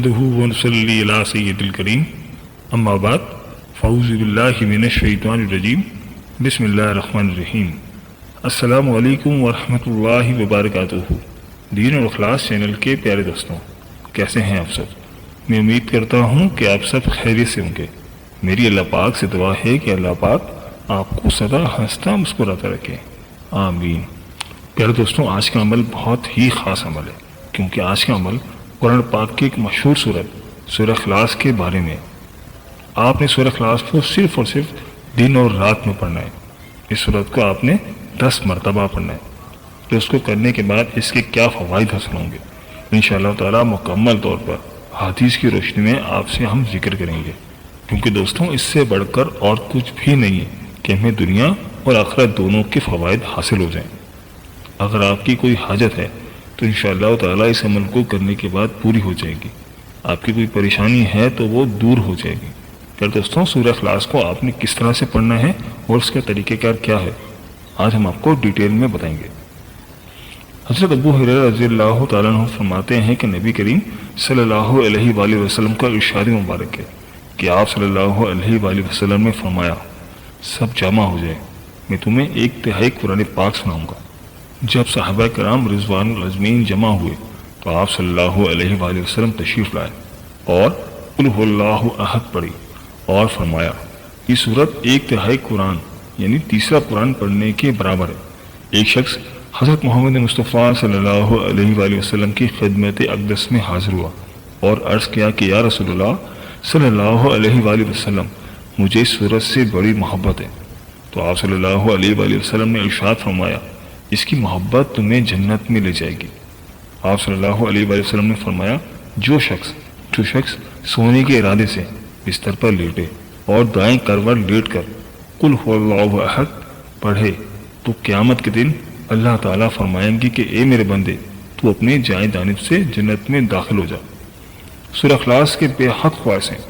نحمده ونصلي على سيد الكريم اما بعد فاعوذ باللہ من الشیطان الرجیم بسم اللہ الرحمن الرحیم۔ السلام علیکم ورحمۃ اللہ وبرکاتہ۔ دین اور اخلاص چینل کے پیارے دوستوں، کیسے ہیں آپ سب؟ میں امید کرتا ہوں کہ آپ سب خیریت سے ہوں گے۔ میری اللہ پاک سے دعا ہے کہ اللہ پاک آپ کو سدا ہنستا مسکراتا رکھے، آمین۔ پیارے دوستوں، آج کا عمل بہت ہی خاص عمل ہے، کیونکہ آج کا عمل قرآن پاک کی ایک مشہور سورت سورہ اخلاص کے بارے میں۔ آپ نے سورہ اخلاص کو صرف اور صرف دن اور رات میں پڑھنا ہے۔ اس سورت کو آپ نے 10 مرتبہ پڑھنا ہے۔ تو اس کو کرنے کے بعد اس کے کیا فوائد حاصل ہوں گے، انشاءاللہ تعالی مکمل طور پر حدیث کی روشنی میں آپ سے ہم ذکر کریں گے، کیونکہ دوستوں اس سے بڑھ کر اور کچھ بھی نہیں ہے کہ ہمیں دنیا اور آخرت دونوں کے فوائد حاصل ہو جائیں۔ اگر آپ کی کوئی حاجت ہے تو انشاءاللہ تعالی اس عمل کو کرنے کے بعد پوری ہو جائے گی۔ آپ کی کوئی پریشانی ہے تو وہ دور ہو جائے گی۔ پھر دوستوں، سورہ اخلاص کو آپ نے کس طرح سے پڑھنا ہے اور اس کا طریقہ کار کیا ہے، آج ہم آپ کو ڈیٹیل میں بتائیں گے۔ حضرت ابو ہریرہ رضی اللہ تعالیٰ عنہ فرماتے ہیں کہ نبی کریم صلی اللہ علیہ وآلہ وسلم کا ارشاد مبارک ہے کہ آپ صلی اللہ علیہ وآلہ وسلم نے فرمایا، سب جمع ہو جائے، میں تمہیں 1/3 قرآن پاک سناؤں گا۔ جب صحابہ کرام رضوان الاجمعین جمع ہوئے تو آپ صلی اللہ علیہ وآلہ وسلم تشریف لائے اور قل هو اللہ احد پڑھی اور فرمایا، یہ صورت 1/3 قرآن یعنی تیسرا قرآن پڑھنے کے برابر ہے۔ ایک شخص حضرت محمد مصطفیٰ صلی اللہ علیہ وآلہ وسلم کی خدمت اقدس میں حاضر ہوا اور عرض کیا کہ یا رسول اللہ صلی اللہ علیہ وآلہ وسلم، مجھے اس صورت سے بڑی محبت ہے۔ تو آپ صلی اللہ علیہ وآلہ وسلم نے ارشاد فرمایا، اس کی محبت تمہیں جنت میں لے جائے گی۔ آپ صلی اللہ علیہ وآلہ وسلم نے فرمایا، جو شخص سونے کے ارادے سے بستر پر لیٹے اور دائیں کروٹ لیٹ کر قل هو اللہ احد پڑھے تو قیامت کے دن اللہ تعالیٰ فرمائیں گی کہ اے میرے بندے، تو اپنے جائیں جانب سے جنت میں داخل ہو جا۔ سورہ اخلاص کے بے حد خواص ہیں،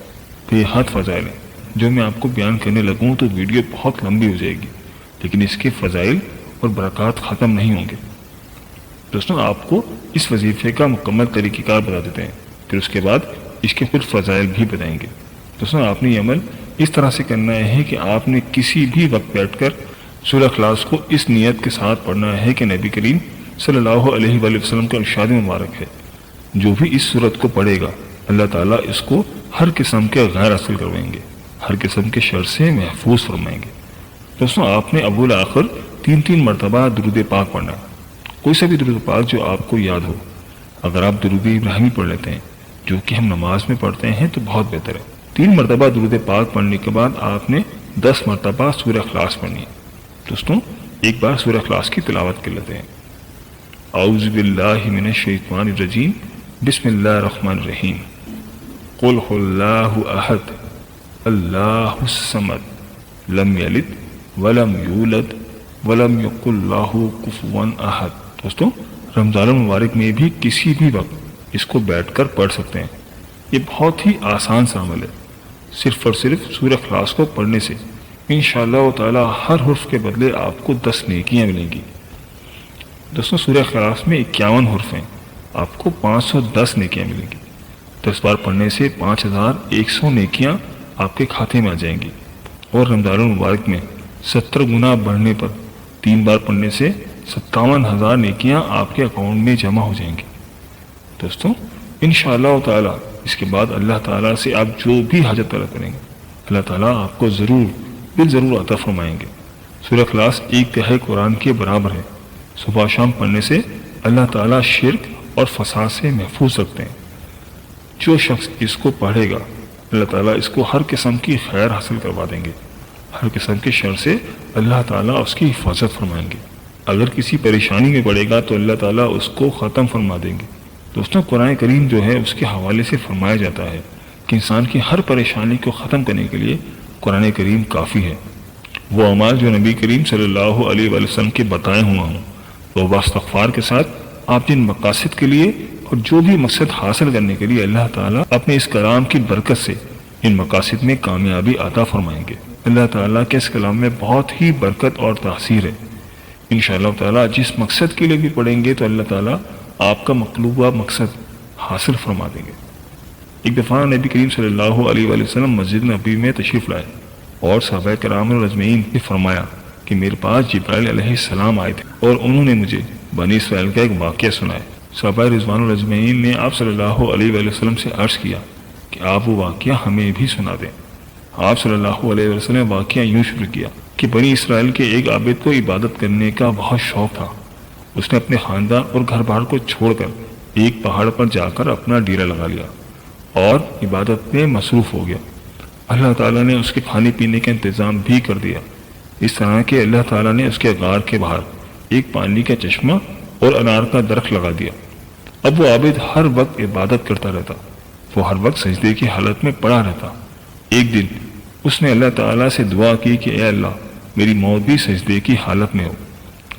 بے حد فضائل ہیں۔ جو میں آپ کو بیان کرنے لگوں تو ویڈیو بہت لمبی ہو جائے گی، لیکن اس کے فضائل اور برکات ختم نہیں ہوں گے۔ دوستوں، آپ کو اس وظیفے کا مکمل طریقہ کار بتا دیتے ہیں، پھر اس کے بعد اس کے کچھ فضائل بھی بتائیں گے۔ دوستوں، آپ نے یہ عمل اس طرح سے کرنا ہے کہ آپ نے کسی بھی وقت بیٹھ کر سورہ اخلاص کو اس نیت کے ساتھ پڑھنا ہے کہ نبی کریم صلی اللہ علیہ وآلہ وسلم کا ارشاد مبارک ہے، جو بھی اس صورت کو پڑھے گا اللہ تعالیٰ اس کو ہر قسم کے غیر حاصل کروائیں گے، ہر قسم کے شر سے محفوظ فرمائیں گے۔ دوستوں، آپ نے اول آخر 3 مرتبہ درود پاک پڑھنا ہے، کوئی سا بھی درود پاک جو آپ کو یاد ہو۔ اگر آپ درود ابراہیمی پڑھ لیتے ہیں جو کہ ہم نماز میں پڑھتے ہیں تو بہت بہتر ہے۔ 3 مرتبہ درود پاک پڑھنے کے بعد آپ نے 10 مرتبہ سورہ اخلاص پڑھنی ہے۔ دوستوں، ایک بار سورہ اخلاص کی تلاوت کر لیتے ہیں۔ اعوذ باللہ من الشیطان الرجیم، بسم اللہ الرحمن الرحیم۔ قل هو اللہ احد اللہ الصمد لم یلد ولم یولد ولم یکن لہ کفوا احد۔ دوستوں، رمضان المبارک میں بھی کسی بھی وقت اس کو بیٹھ کر پڑھ سکتے ہیں۔ یہ بہت ہی آسان سا عمل ہے، صرف اور صرف سورہ اخلاص کو پڑھنے سے انشاءاللہ تعالی ہر حرف کے بدلے آپ کو 10 نیکیاں ملیں گی۔ دوستوں، سورہ اخلاص میں 51 حرف ہیں، آپ کو 510 نیکیاں ملیں گی۔ 10 بار پڑھنے سے 5100 نیکیاں آپ کے کھاتے میں آ جائیں گی، اور رمضان المبارک میں 70 گنا بڑھنے پر 3 بار پڑھنے سے 57,000 نیکیاں آپ کے اکاؤنٹ میں جمع ہو جائیں گی۔ دوستوں، انشاءاللہ تعالی اس کے بعد اللہ تعالیٰ سے آپ جو بھی حاجت طلب کریں گے اللہ تعالیٰ آپ کو ضرور عطا فرمائیں گے۔ سورہ اخلاص 1/3 قرآن کے برابر ہے۔ صبح شام پڑھنے سے اللہ تعالیٰ شرک اور فساد سے محفوظ رکھتے ہیں۔ جو شخص اس کو پڑھے گا اللہ تعالیٰ اس کو ہر قسم کی خیر حاصل کروا دیں گے، ہر قسم کے شر سے اللہ تعالیٰ اس کی حفاظت فرمائیں گے۔ اگر کسی پریشانی میں پڑے گا تو اللہ تعالیٰ اس کو ختم فرما دیں گے۔ دوستوں، قرآن کریم جو ہے اس کے حوالے سے فرمایا جاتا ہے کہ انسان کی ہر پریشانی کو ختم کرنے کے لیے قرآن کریم کافی ہے۔ وہ اعمال جو نبی کریم صلی اللہ علیہ وآلہ وسلم کے بتائے ہوا ہوں، وہ باستغفار کے ساتھ آپ جن مقاصد کے لیے اور جو بھی مقصد حاصل کرنے کے لیے اللہ تعالیٰ اپنے اس کلام کی برکت سے ان مقاصد میں کامیابی عطا فرمائیں گے۔ اللہ تعالیٰ کے اس کلام میں بہت ہی برکت اور تاثیر ہے۔ انشاءاللہ تعالیٰ جس مقصد کے لیے بھی پڑھیں گے تو اللہ تعالیٰ آپ کا مطلوبہ مقصد حاصل فرما دیں گے۔ ایک دفعہ نبی کریم صلی اللہ علیہ وآلہ وسلم مسجد نبی میں تشریف لائے اور صحابہ کرام اجمعین نے فرمایا کہ میرے پاس جبرائیل علیہ السلام آئے تھے اور انہوں نے مجھے بنی اسرائیل کا ایک واقعہ سنایا۔ صحابہ رضوان اجمعین نے آپ صلی اللہ علیہ وآلہ وسلم سے عرض کیا کہ آپ وہ واقعہ ہمیں بھی سنا دیں۔ آپ صلی اللہ علیہ وسلم واقعہ یوں شروع کیا کہ بنی اسرائیل کے ایک عابد کو عبادت کرنے کا بہت شوق تھا۔ اس نے اپنے خاندان اور گھر بار کو چھوڑ کر ایک پہاڑ پر جا کر اپنا ڈیرا لگا لیا اور عبادت میں مصروف ہو گیا۔ اللہ تعالیٰ نے اس کے کھانے پینے کا انتظام بھی کر دیا، اس طرح کہ اللہ تعالیٰ نے اس کے غار کے باہر ایک پانی کا چشمہ اور انار کا درخت لگا دیا۔ اب وہ عابد ہر وقت عبادت کرتا رہتا، وہ ہر وقت سجدے کی حالت میں پڑا رہتا۔ ایک دن اس نے اللہ تعالیٰ سے دعا کی کہ اے اللہ میری موت بھی سجدے کی حالت میں ہو۔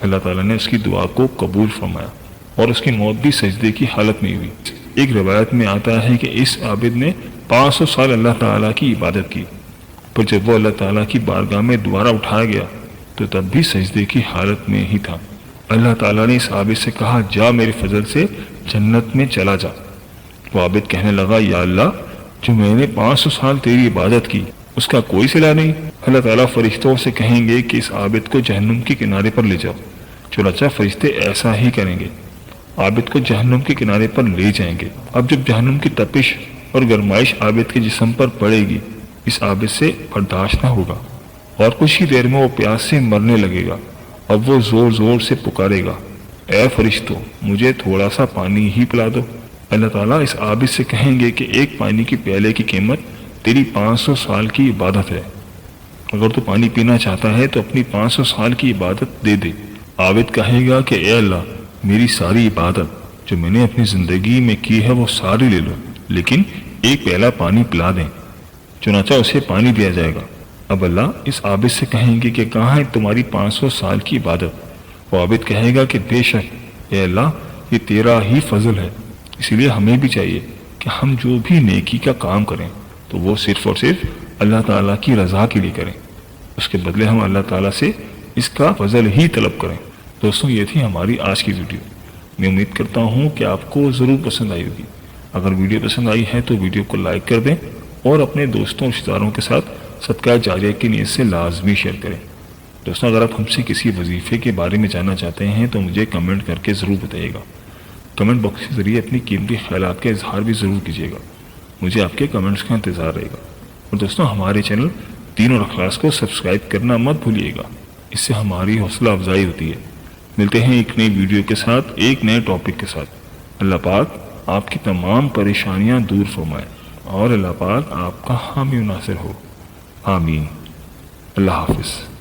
اللہ تعالیٰ نے اس کی دعا کو قبول فرمایا اور اس کی موت بھی سجدے کی حالت میں ہوئی۔ ایک روایت میں آتا ہے کہ اس عابد نے 500 سال اللہ تعالیٰ کی عبادت کی، پر جب وہ اللہ تعالیٰ کی بارگاہ میں دوبارہ اٹھایا گیا تو تب بھی سجدے کی حالت میں ہی تھا۔ اللہ تعالیٰ نے اس عابد سے کہا جا میرے فضل سے جنت میں چلا جا۔ وہ عابد کہنے لگا یا اللہ جو میں نے 500 سال تیری عبادت کی اس کا کوئی صلہ نہیں۔ اللہ تعالیٰ فرشتوں سے کہیں گے کہ اس عابد کو جہنم کے کنارے پر لے جاؤ، چنانچہ فرشتے ایسا ہی کریں گے، عابد کو جہنم کے کنارے پر لے جائیں گے۔ اب جب جہنم کی تپش اور گرمائش عابد کے جسم پر پڑے گی اس عابد سے برداشت نہ ہوگا اور کچھ ہی دیر میں وہ پیاس سے مرنے لگے گا۔ اب وہ زور زور سے پکارے گا اے فرشتوں مجھے تھوڑا سا پانی ہی پلا دو۔ اللہ تعالیٰ اس عابد سے کہیں گے کہ ایک پانی کی پیالے کی قیمت تیری 500 سال کی عبادت ہے، اگر تو پانی پینا چاہتا ہے تو اپنی 500 سال کی عبادت دے دے۔ عابد کہے گا کہ اے اللہ میری ساری عبادت جو میں نے اپنی زندگی میں کی ہے وہ ساری لے لو، لیکن ایک پیالہ پانی پلا دیں۔ چنانچہ اسے پانی دیا جائے گا۔ اب اللہ اس عابد سے کہیں گے کہ کہاں ہے تمہاری 500 سال کی عبادت؟ وہ عابد کہے گا کہ بے شک اے اللہ یہ تیرا ہی فضل ہے، اسی لیے ہمیں بھی چاہیے کہ ہم جو بھی نیکی کا کام کریں تو وہ صرف اور صرف اللہ تعالیٰ کی رضا کے لیے کریں، اس کے بدلے ہم اللہ تعالیٰ سے اس کا فضل ہی طلب کریں۔ دوستوں یہ تھی ہماری آج کی ویڈیو، میں امید کرتا ہوں کہ آپ کو ضرور پسند آئی ہوگی۔ اگر ویڈیو پسند آئی ہے تو ویڈیو کو لائک کر دیں اور اپنے دوستوں رشتہ داروں کے ساتھ صدقہ جاریہ کی نیت سے لازمی شیئر کریں۔ دوستوں اگر آپ ہم سے کسی وظیفے کے بارے میں جاننا چاہتے ہیں تو مجھے کمنٹ کر کے ضرور بتائیے گا۔ کمنٹ باکس کے ذریعے اپنی قیمتی خیالات کا اظہار بھی ضرور کیجیے گا، مجھے آپ کے کمنٹس کا انتظار رہے گا۔ اور دوستوں ہمارے چینل دین اور اخلاص کو سبسکرائب کرنا مت بھولیے گا، اس سے ہماری حوصلہ افزائی ہوتی ہے۔ ملتے ہیں ایک نئی ویڈیو کے ساتھ ایک نئے ٹاپک کے ساتھ۔ اللہ پاک آپ کی تمام پریشانیاں دور فرمائے اور اللہ پاک آپ کا حامی و ناصر ہو، آمین۔ اللہ حافظ۔